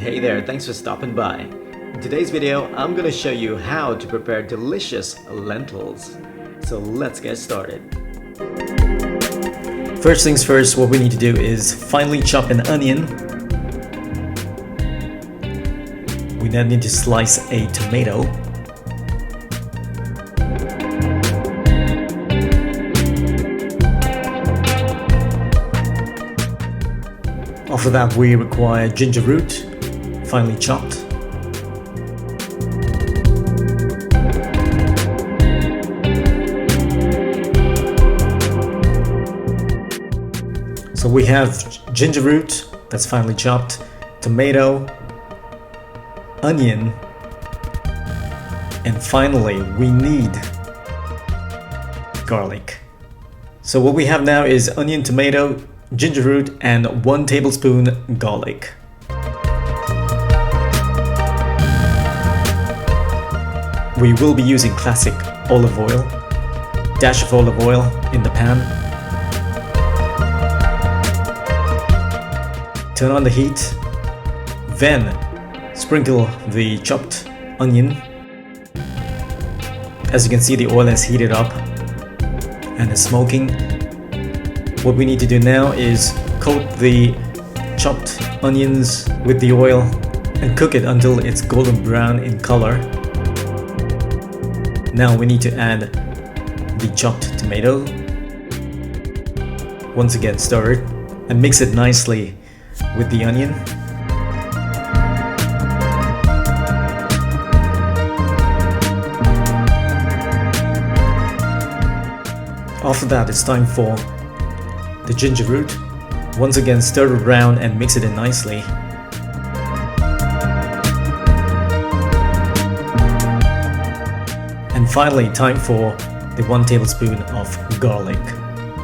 Hey there, thanks for stopping by. In today's video, I'm gonna show you how to prepare delicious lentils. So let's get started. First things first, what we need to do is finely chop an onion. We then need to slice a tomato. After that, we require ginger root, finely chopped. So we have ginger root, that's finely chopped, tomato, onion, and finally we need garlic. So what we have now is onion, tomato, ginger root, and 1 tablespoon garlic. We will be using classic olive oil, dash of olive oil in the pan. Turn on the heat, then sprinkle the chopped onion. As you can see, the oil has heated up and is smoking. What we need to do now is coat the chopped onions with the oil and cook it until it's golden brown in color. Now we need to add the chopped tomato. Once again, stir it and mix it nicely with the onion. After that, it's time for the ginger root. Once again, stir it around and mix it in nicely. And finally, time for the 1 tablespoon of garlic.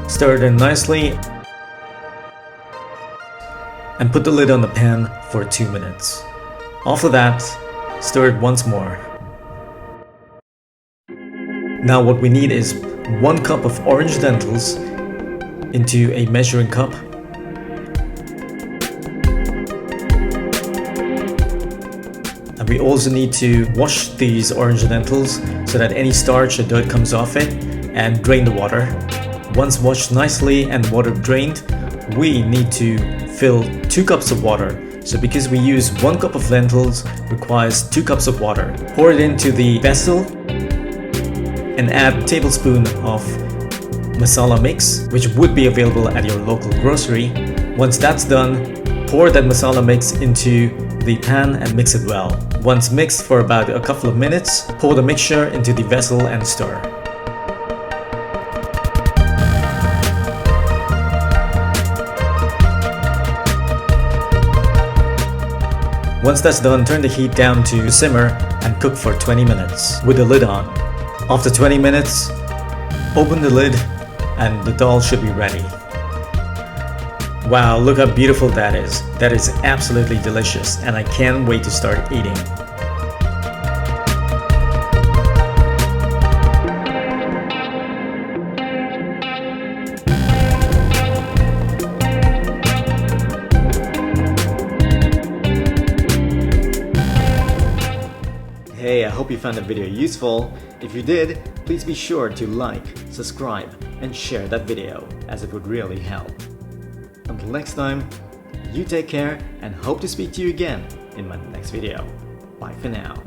Stir it in nicely and put the lid on the pan for 2 minutes. After that, stir it once more. Now what we need is 1 cup of orange lentils into a measuring cup. And we also need to wash these orange lentils so that any starch or dirt comes off it, and drain the water. Once washed nicely and the water drained, we need to fill 2 cups of water. So because we use 1 cup of lentils requires 2 cups of water. Pour it into the vessel and add a tablespoon of masala mix, which would be available at your local grocery. Once that's done, pour that masala mix into the pan and mix it well. Once mixed for about a couple of minutes, pour the mixture into the vessel and stir. Once that's done, turn the heat down to simmer and cook for 20 minutes with the lid on. After 20 minutes, open the lid and the dal should be ready. Wow, look how beautiful that is. That is absolutely delicious and I can't wait to start eating. Hey, I hope you found the video useful. If you did, please be sure to like, subscribe, and share that video, as it would really help. Until next time, you take care and hope to speak to you again in my next video. Bye for now.